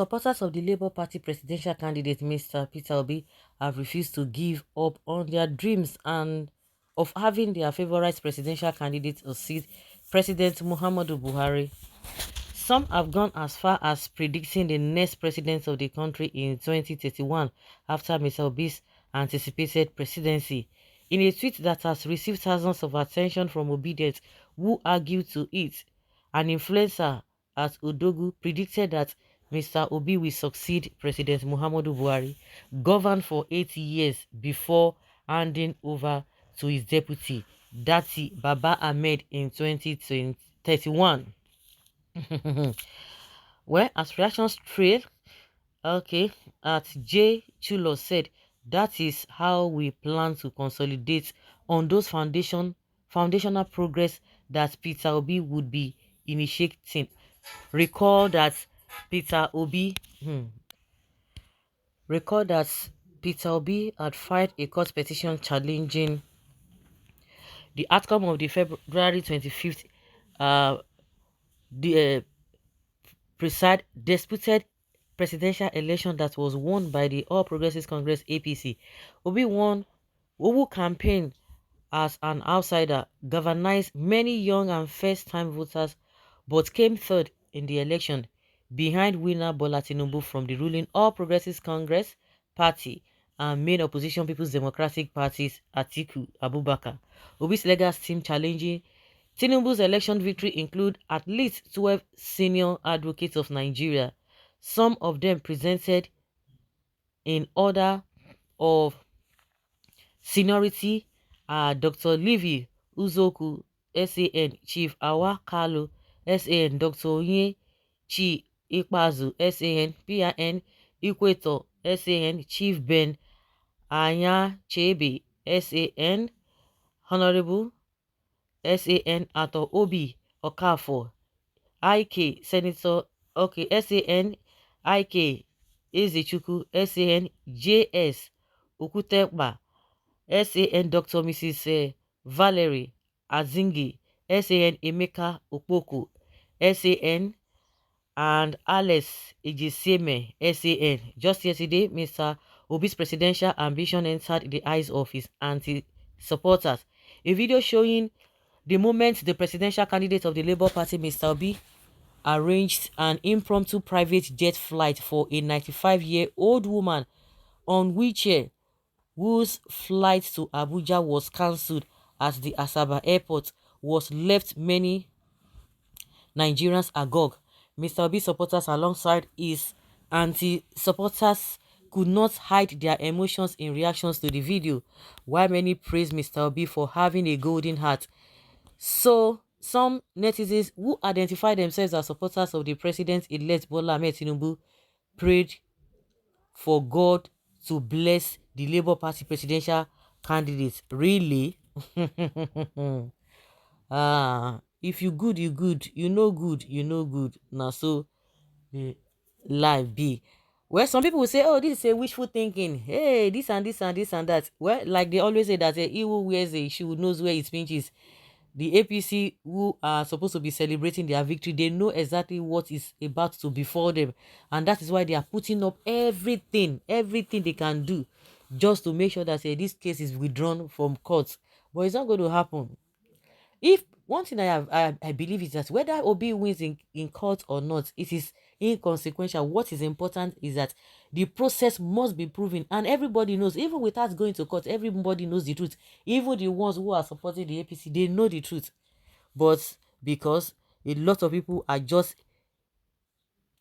supporters of the Labour Party presidential candidate Mr. Peter Obi have refused to give up on their dreams and of having their favorite presidential candidate succeed President Muhammadu Buhari. Some have gone as far as predicting the next president of the country in 2031 after Mr. Obi's anticipated presidency. In a tweet that has received thousands of attention from Obidient, who argued to it, an influencer at Odogu predicted that Mr. Obi will succeed President Muhammadu Buhari, govern for 80 years before handing over to his deputy, Dati Baba Ahmed, in 2031. Well, as reactions trail, okay, at J. Chulo said, that is how we plan to consolidate on those foundational progress that Peter Obi would be initiating. Recall that Peter Obi, recall that Peter Obi had filed a court petition challenging the outcome of the February 25th the disputed presidential election that was won by the All Progressives Congress APC. Obi won, who campaigned as an outsider, galvanized many young and first-time voters, but came third in the election, behind winner Bola Tinubu from the ruling All Progressives Congress Party and main opposition People's Democratic Party's Atiku Abubakar. Obi's legacy team challenging Tinubu's election victory include at least 12 senior advocates of Nigeria. Some of them presented in order of seniority are Dr. Livy Uzoku, SAN, Chief Awa Kalu, SAN, Dr. Onye Chi Ikpazu, SAN, PIN, Equator, SAN, Chief Ben Anya Chebe, SAN, Honorable SAN Ato Obi Okafor, IK Senator, okay, SAN IK Ezechuku, SAN JS Okutekpa, SAN Dr. Mrs. Valerie Azingi, SAN Emeka Okpoko, SAN and Alex Ejiseme, SAN. Just yesterday, Mr. Obi's presidential ambition entered the eyes of his anti-supporters. A video showing the moment the presidential candidate of the Labour Party, Mr. Obi, arranged an impromptu private jet flight for a 95-year-old woman on wheelchair whose flight to Abuja was cancelled as the Asaba airport was left many Nigerians agog. Mr. Obi supporters alongside his anti-supporters could not hide their emotions in reactions to the video, while many praised Mr. Obi for having a golden heart. So, some netizens who identify themselves as supporters of the president-elect Bola Ahmed Tinubu prayed for God to bless the Labour Party presidential candidates. Really? If you good, you good. You know good, you know good. Now, so the life be. Well, some people will say, oh, this is a wishful thinking. Hey, this and this and this and that. Well, like they always say that he who wears a shoe knows where it pinches. The APC, who are supposed to be celebrating their victory, they know exactly what is about to befall them, and that is why they are putting up everything they can do just to make sure that this case is withdrawn from court. But it's not going to happen. If one thing I believe is that whether Obi wins in court or not, it is inconsequential. What is important is that the process must be proven, and everybody knows, even without going to court, everybody knows the truth. Even the ones who are supporting the APC, they know the truth. But because a lot of people are just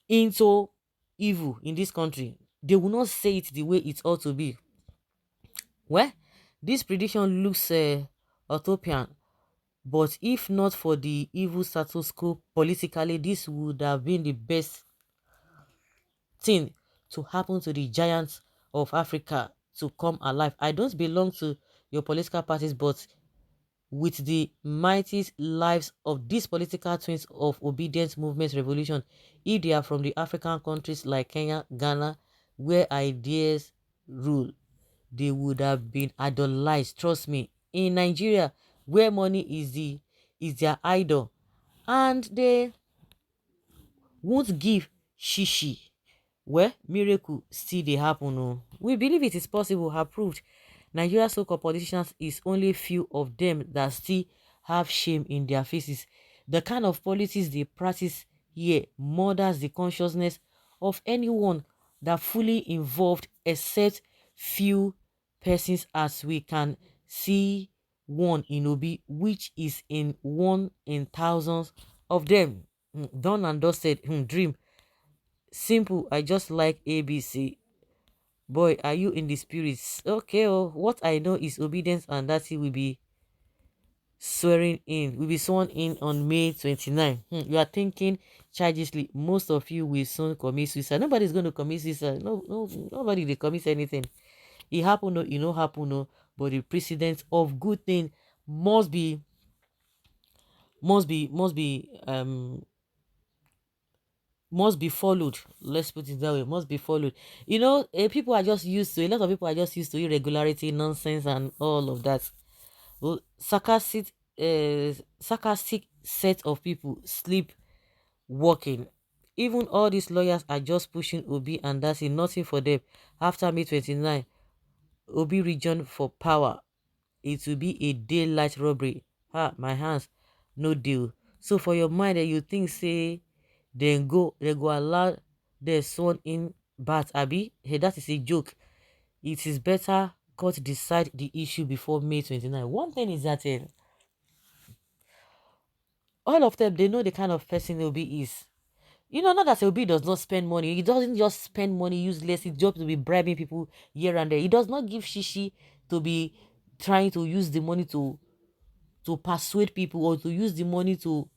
into evil in this country, they will not say it the way it ought to be. Well, this prediction looks utopian, but if not for the evil status quo politically, this would have been the best thing to happen to the giants of Africa to come alive. I don't belong to your political parties, but with the mighty lives of these political twins of obedience movement revolution, if they are from the African countries like Kenya, Ghana, where ideas rule, they would have been idolized. Trust me. In Nigeria, where money is their idol, and they won't give shishi Well, miracle still dey happen. Oh. We believe it is possible, approved. Nigeria's so-called politicians is only few of them that still have shame in their faces. The kind of policies they practice here murders the consciousness of anyone that fully involved, except few persons, as we can see one in Obi, which is in one in thousands of them. Done and dusted. Dream simple. I just like ABC. Boy, are you in the spirits? Okay, oh, what I know is obedience, and that he will be sworn in on May 29. You are thinking childishly, most of you will soon commit suicide. Nobody's going to commit suicide. No, nobody they commit anything. It happen, no, it no happen, no. But the precedent of good thing must be, must be followed. Let's put it that way. Must be followed. People are just used to, a lot of people are just used to irregularity, nonsense, and all of that. Well, sarcastic set of people sleep walking. Even all these lawyers are just pushing Obi, and that's it, nothing for them. After May 29, Obi region for power. It will be a daylight robbery. My hands, no deal. So for your mind that you think say they go allow the sworn in bat abi, hey, that is a joke. It is better God decide the issue before May 29. One thing is that all of them, they know the kind of person Obi is. Not that Obi does not spend money. He doesn't just spend money useless. His job to be bribing people here and there. He does not give shishi to be trying to use the money to persuade people, or to use the money to,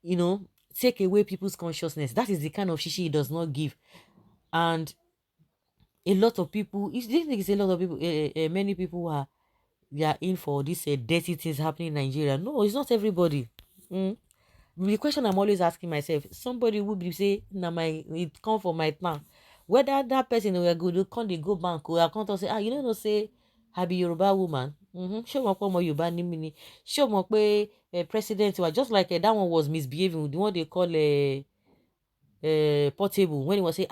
you know, take away people's consciousness. That is the kind of shishi he does not give. And a lot of people, do you think it's a lot of people, many people who are, they are in for these dirty things happening in Nigeria? No, it's not everybody. Mm. The question I'm always asking myself, somebody would be say, "Na my it come from my town." Whether that person will go, they come, they go bank, or I can't say, no, say, I be Yoruba woman. Show me more Yoruba ni mini. Show me president was just like that one was misbehaving. The one they call Portable, when he was say,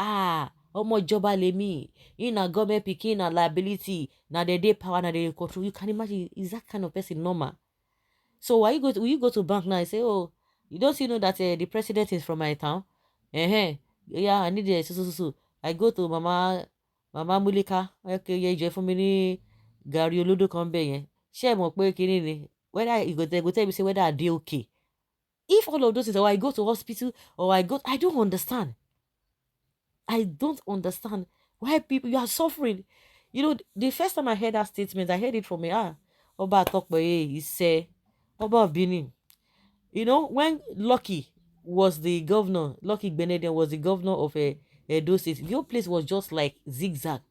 omo joba le me in a government picking a liability. Now they power, now they control. You can imagine, is that kind of person normal? So why will you go to bank now and say, oh, you don't see know that the president is from my town? Yeah, I need so. I go to Mama Mulika. Okay, yeah, you for me Gary Oludo come be. Share mo pe kini ni. Whether you go tell me say whether I dey okay. If all of those things, or I go to hospital, or I don't understand. I don't understand why people, you are suffering. The first time I heard that statement, I heard it from Oba Tokboye. He said, Oba of Benin. When Lucky Benedict was the governor of Edo State, the whole place was just like zigzag.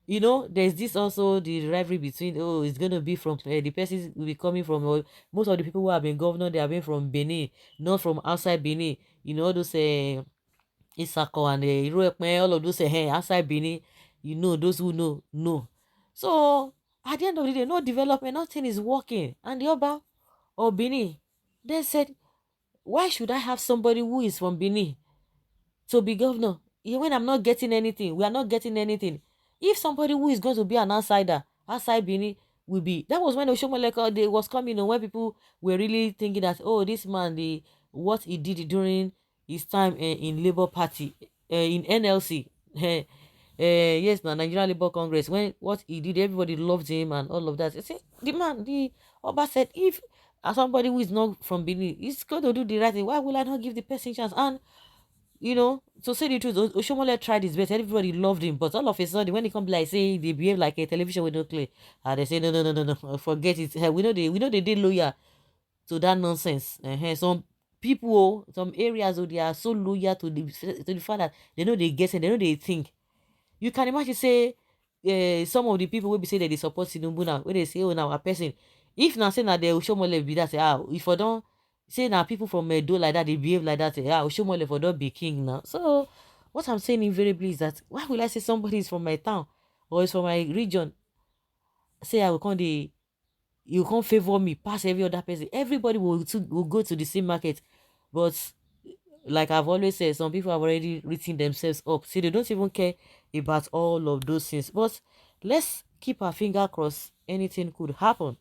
There's this also the rivalry between, it's gonna be from the person will be coming from, most of the people who have been governor, they have been from Benin, not from outside Benin. All those Isako and Iroekme, all of those outside Benin. Those who know. So at the end of the day, no development, nothing is working. And the Oba or Benin, they said, why should I have somebody who is from Benin to be governor? When I'm not getting anything, we are not getting anything. If somebody who is going to be an outsider, outside Benin, will be. That was when Oshomoleka they was coming, when people were really thinking that, this man, what he did during his time in Labour Party, in NLC, yes, now Nigerian Labour Congress, when what he did, everybody loved him and all of that. You see, the Oba said, if somebody who is not from Benin is going to do the right thing, why will I not give the person chance? And to say the truth, Oshomole tried his best. Everybody loved him, but all of a sudden, when he come like say they behave like a television with no clay, and they say no, forget it. We know they did loyal to that nonsense. Some people, some areas, they are so loyal to the fact that they know they get it, they know they think. You can imagine say some of the people will be saying that they support Tinubu now, when they say, now a person, if now say now they Oshomole be that, say, if I don't say now people from Edo like that, they behave like that, say, Oshomole for don't be king now. So what I'm saying invariably is that, why will I say somebody is from my town or is from my region, say I will come you can't favor me pass every other person? Everybody will go to the same market. But Like I've always said, some people have already written themselves up. See, they don't even care about all of those things. But let's keep our finger crossed. Anything could happen.